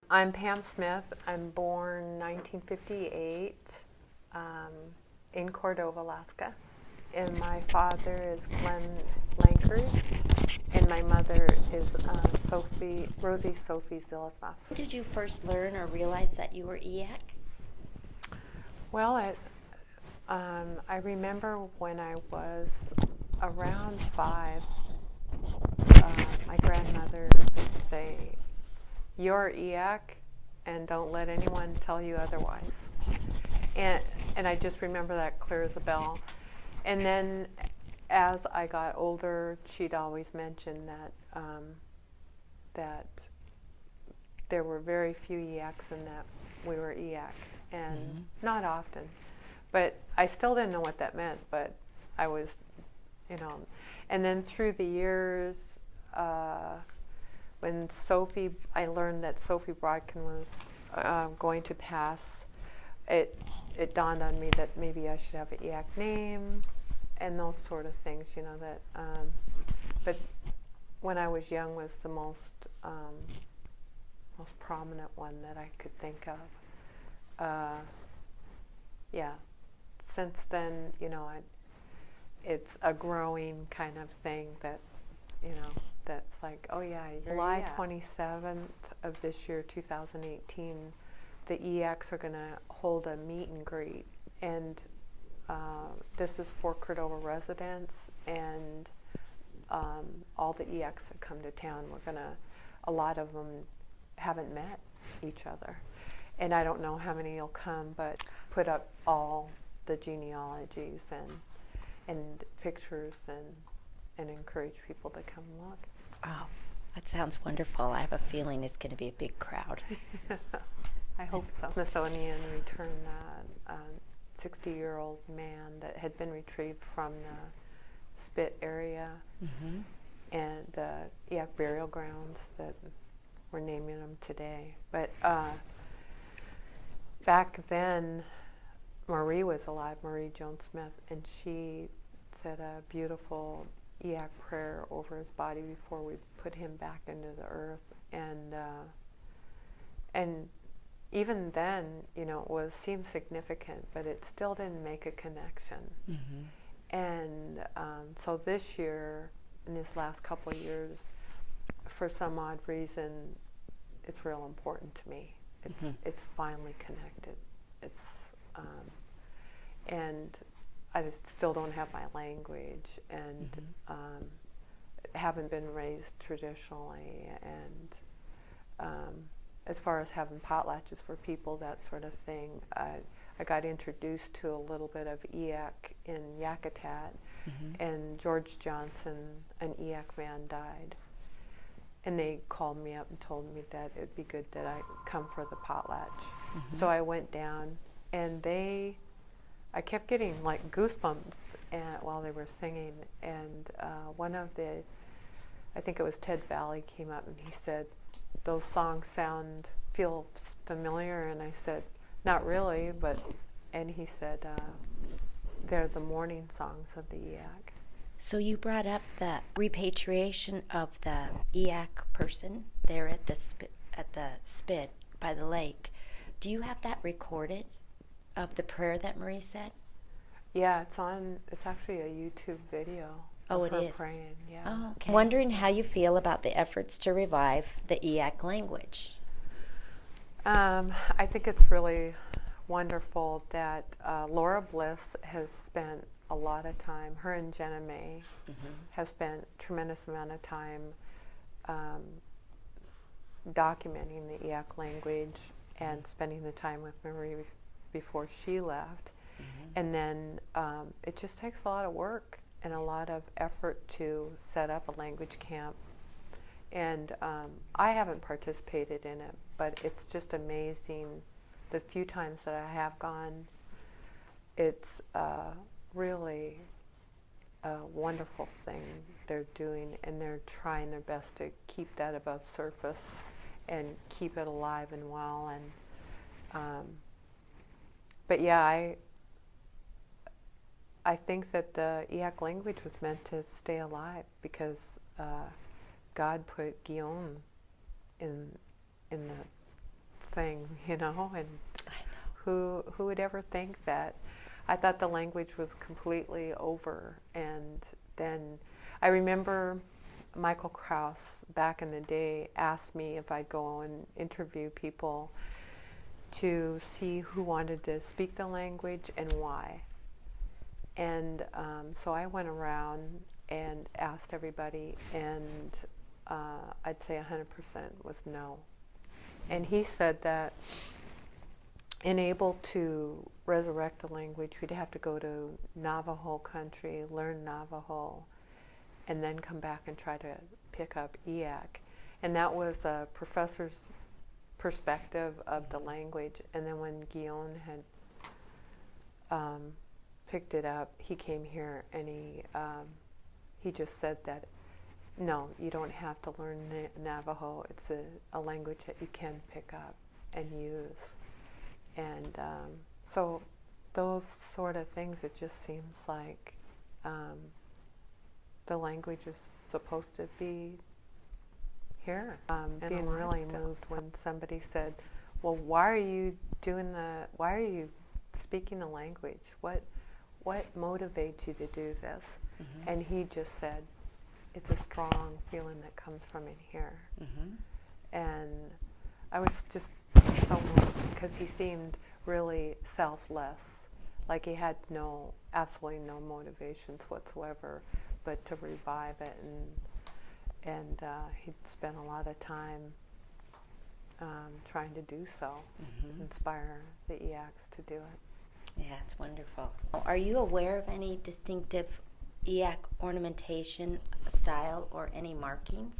I'm Pam Smith. I'm born 1958 in Cordova, Alaska. And my father is Glenn Lankard, and my mother is Rosie Sophie Zilesnoff. Did you first learn or realize that you were Eyak? Well, I remember when I was around 5, my grandmother would say, "You're Eyak, and don't let anyone tell you otherwise." And I just remember that clear as a bell. And then as I got older, she'd always mention that there were very few Eyaks and that we were Eyak, and not often. But I still didn't know what that meant, but I was, And then through the years, when I learned that Sophie Brodkin was going to pass, it dawned on me that maybe I should have an Eyak name and those sort of things, but when I was young was the most prominent one that I could think of. Since then, it's a growing kind of thing that, that's like, oh yeah, July 27th of this year, 2018, the Eyaks are going to hold a meet and greet, and this is for Cordova residents and all the Eyaks that come to town. A lot of them haven't met each other, and I don't know how many will come, but put up all the genealogies and pictures and encourage people to come look. Oh, that sounds wonderful. I have a feeling it's going to be a big crowd. I hope so. Smithsonian returned a 60-year-old man that had been retrieved from the Spit area and the Eyak burial grounds that we're naming them today. But back then, Marie was alive, Marie Jones Smith, and she said a beautiful Eyak prayer over his body before we put him back into the earth. And even then, it seemed significant, but it still didn't make a connection. And so this year, in these last couple of years, for some odd reason, it's real important to me. It's finally connected. And I just still don't have my language, and haven't been raised traditionally, and as far as having potlatches for people, that sort of thing, I got introduced to a little bit of Eyak in Yakutat, and George Johnson, an Eyak man, died. And they called me up and told me that it would be good that I come for the potlatch. So I went down, and I kept getting like goosebumps while they were singing, and one of I think it was Ted Valley, came up and he said, "Those songs feel familiar," and I said, "Not really," and he said, "They're the morning songs of the Eyak." So you brought up the repatriation of the Eyak person there at the spit by the lake. Do you have that recorded, of the prayer that Marie said? Yeah, it's actually a YouTube video. Oh, of it her is? praying, yeah. Oh, okay. Wondering how you feel about the efforts to revive the Eyak language. I think it's really wonderful that Laura Bliss has spent a lot of time, her and Jenna May have spent a tremendous amount of time documenting the Eyak language and spending the time with Marie before she left. And then it just takes a lot of work and a lot of effort to set up a language camp. And I haven't participated in it, but it's just amazing. The few times that I have gone, it's really a wonderful thing they're doing, and they're trying their best to keep that above surface and keep it alive and well. And but yeah, I think that the Eyak language was meant to stay alive because God put Guillaume in the thing, you know, and I know. who would ever think that? I thought the language was completely over. And then I remember Michael Krauss back in the day asked me if I'd go and interview people to see who wanted to speak the language and why. And so I went around and asked everybody, and I'd say 100% was no. And he said that in able to resurrect the language, we'd have to go to Navajo country, learn Navajo, and then come back and try to pick up Eyak. And that was a professor's perspective of the language. And then when Guillaume had picked it up, he came here and he just said that, no, you don't have to learn Navajo. It's a language that you can pick up and use. And so those sort of things, it just seems like the language is supposed to be here. Being really moved when somebody said, well, why are you speaking the language? What motivates you to do this? Mm-hmm. And he just said, it's a strong feeling that comes from in here. Mm-hmm. And I was just so moved because he seemed really selfless, like he had absolutely no motivations whatsoever, but to revive it, and he'd spent a lot of time trying to do so, mm-hmm. inspire the Eyaks to do it. Yeah, it's wonderful. Are you aware of any distinctive Eyak ornamentation style or any markings?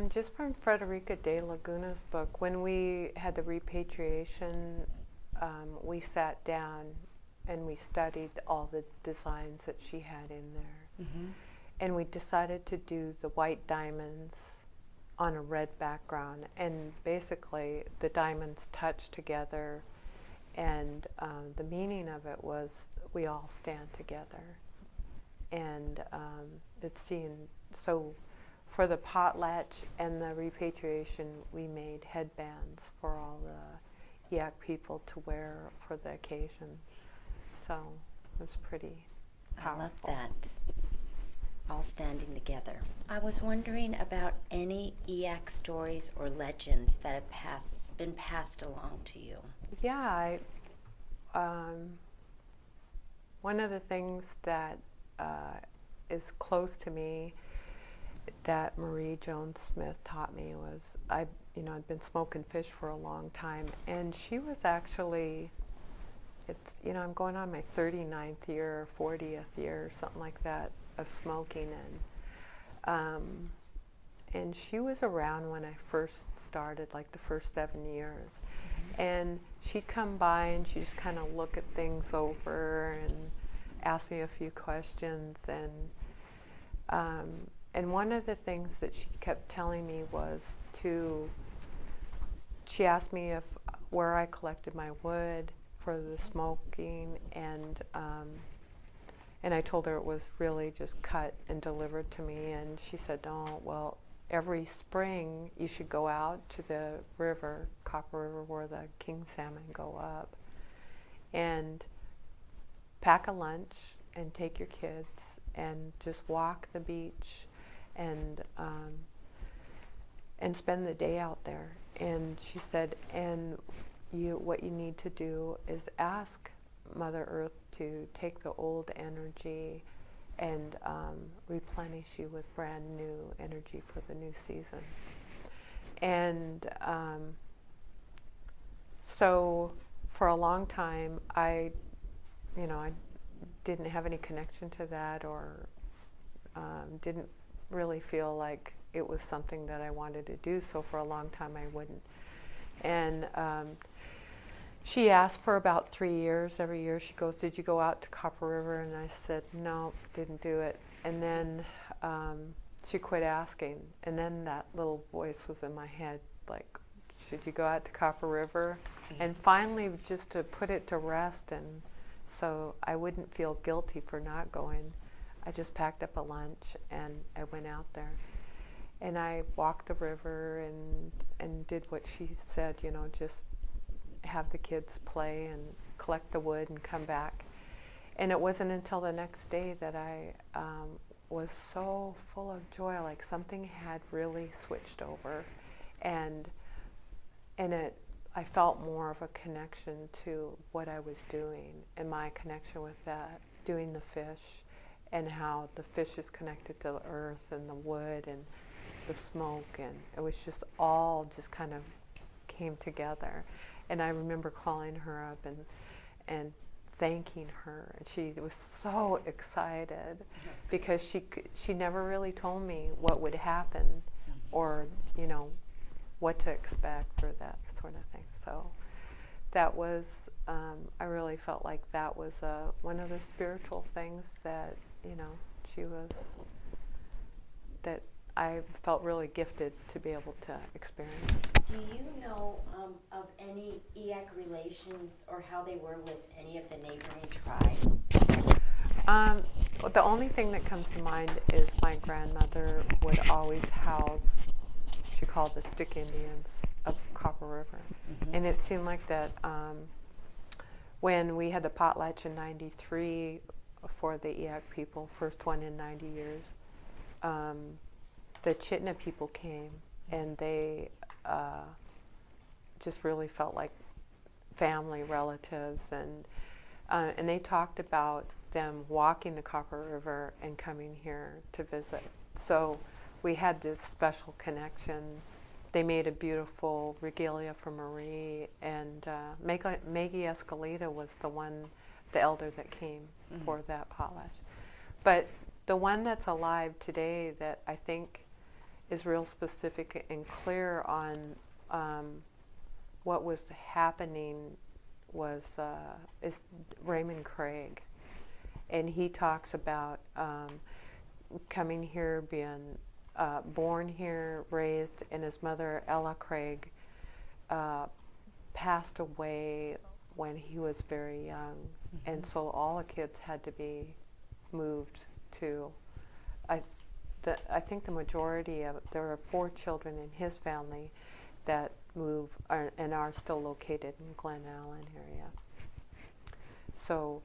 Just from Frederica de Laguna's book, when we had the repatriation, we sat down and we studied all the designs that she had in there. Mm-hmm. And we decided to do the white diamonds on a red background. And basically, the diamonds touch together. And the meaning of it was we all stand together. And it's seen, so for the potlatch and the repatriation, we made headbands for all the Eyak people to wear for the occasion. So it was pretty powerful. I love that. All standing together. I was wondering about any Eyak stories or legends that have been passed along to you. Yeah, one of the things that is close to me that Marie Jones Smith taught me was I'd been smoking fish for a long time, and she was actually, I'm going on my 39th year or 40th year or something like that of smoking, and she was around when I first started, like the first 7 years. Mm-hmm. And she'd come by and she'd just kind of look at things over and ask me a few questions, and one of the things that she kept telling me was she asked me where I collected my wood for the smoking, and I told her it was really just cut and delivered to me, and she said, oh, well, every spring you should go out to the river, Copper River, where the king salmon go up, and pack a lunch and take your kids and just walk the beach and spend the day out there. And she said, and what you need to do is ask Mother Earth to take the old energy and replenish you with brand new energy for the new season. And so for a long time, I didn't have any connection to that, or didn't really feel like it was something that I wanted to do. So for a long time, I wouldn't. And she asked for about 3 years. Every year she goes, did you go out to Copper River? And I said, no, didn't do it. And then she quit asking. And then that little voice was in my head, like, should you go out to Copper River? Mm-hmm. And finally, just to put it to rest, and so I wouldn't feel guilty for not going, I just packed up a lunch and I went out there. and I walked the river and did what she said, just have the kids play and collect the wood and come back. And it wasn't until the next day that I was so full of joy, like something had really switched over, and I felt more of a connection to what I was doing, and my connection with that, doing the fish, and how the fish is connected to the earth and the wood and the smoke, and it was just all just kind of came together. And I remember calling her up and thanking her, and she was so excited because she never really told me what would happen, or what to expect, or that sort of thing. So that was I really felt like that was one of the spiritual things that she was, that I felt really gifted to be able to experience. Do you know of any Eyak relations or how they were with any of the neighboring tribes? The only thing that comes to mind is my grandmother would always house, she called the Stick Indians of Copper River. Mm-hmm. And it seemed like that when we had the potlatch in 93 for the Eyak people, first one in 90 years, the Chitna people came, and they just really felt like family, relatives, and they talked about them walking the Copper River and coming here to visit. So we had this special connection. They made a beautiful regalia for Marie, and Maggie Escalita was the elder that came for that potlatch. But the one that's alive today that I think is real specific and clear on what was happening is Raymond Craig, and he talks about coming here, being born here, raised, and his mother Ella Craig passed away when he was very young, and so all the kids had to be moved to. I think the majority of, there are 4 children in his family that and are still located in Glen Allen area. So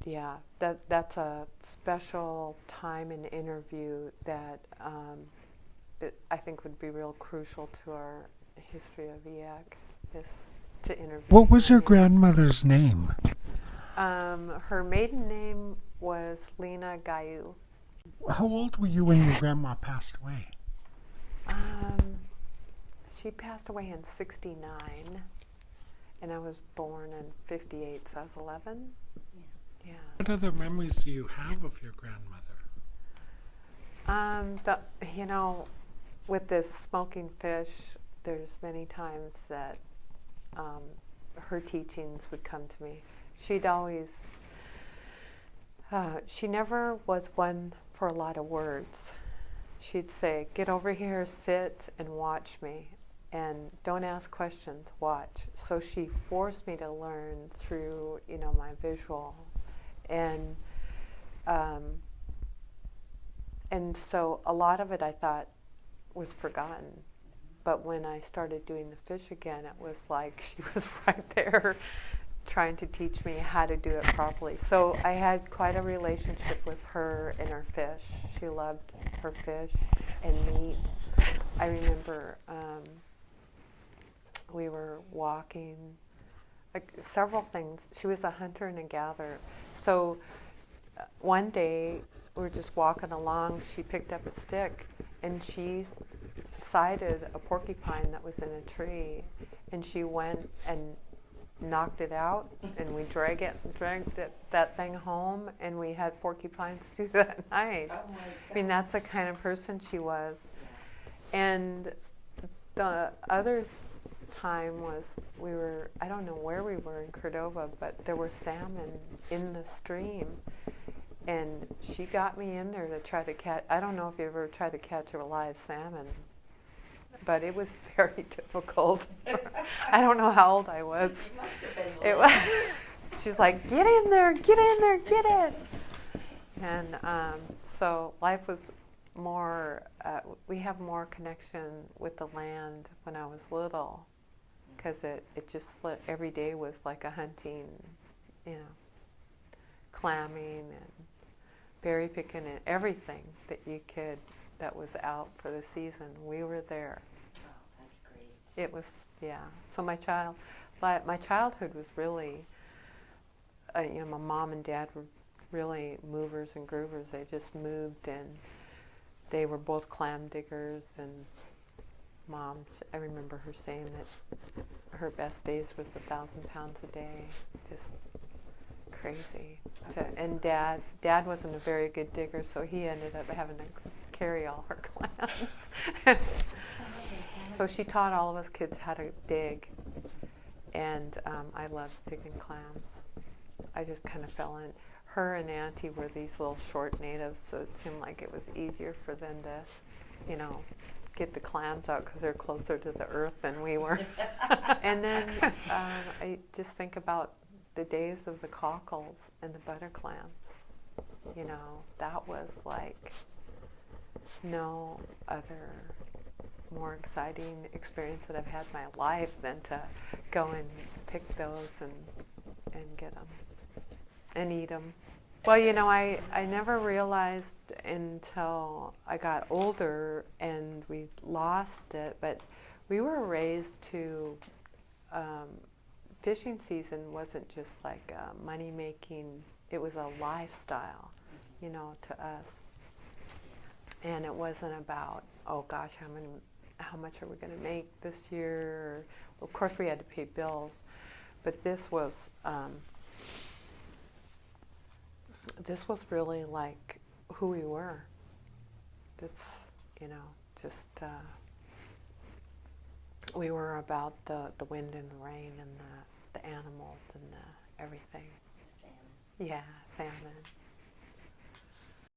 yeah, that's a special time and interview that I think would be real crucial to our history of Eyak, is to interview. What was your grandmother's name? Her maiden name was Lena Gayu. How old were you when your grandma passed away? She passed away in 69, and I was born in 58, so I was 11. Yeah. What other memories do you have of your grandmother? With this smoking fish, there's many times that her teachings would come to me. She'd always, she never was one for a lot of words. She'd say, "Get over here, sit and watch me, and don't ask questions, watch." So she forced me to learn through, my visual. And so a lot of it I thought was forgotten. But when I started doing the fish again, it was like she was right there trying to teach me how to do it properly. So I had quite a relationship with her and her fish. She loved her fish and meat. I remember we were walking, like several things. She was a hunter and a gatherer. So one day we were just walking along, she picked up a stick and she sighted a porcupine that was in a tree, and she went and knocked it out, and we dragged that thing home, and we had porcupine stew that night. Oh my God. I mean, that's the kind of person she was. And the other time was, I don't know where we were in Cordova, but there were salmon in the stream, and she got me in there to try to catch. I don't know if you ever tried to catch a live salmon, but it was very difficult. I don't know how old I was. You must have been it was. She's like, "Get in there, get in there, get it." And so life was more, we have more connection with the land when I was little, because it just every day was like a hunting, you know, clamming and berry picking and everything that you could, that was out for the season. We were there. Oh, that's great. It was, yeah. So my childhood was really, you know, my mom and dad were really movers and groovers. They just moved, and they were both clam diggers. And Mom, I remember her saying that her best days was 1,000 pounds a day, just crazy. And Dad wasn't a very good digger, so he ended up having to carry all her clams. So she taught all of us kids how to dig, and I loved digging clams. I just kind of fell in. Her and Auntie were these little short natives, so it seemed like it was easier for them to, you know, get the clams out because they're closer to the earth than we were. And then I just think about the days of the cockles and the butter clams. You know, that was like no other more exciting experience that I've had in my life than to go and pick those and get them and eat them. Well, you know, I never realized until I got older and we lost it, but we were raised to, fishing season wasn't just like money making, it was a lifestyle, you know, to us. And it wasn't about, oh gosh, how much are we going to make this year? Of course we had to pay bills, but this was really like who we were. It's, you know, just we were about the wind and the rain and the animals and the everything. Salmon. Yeah, salmon.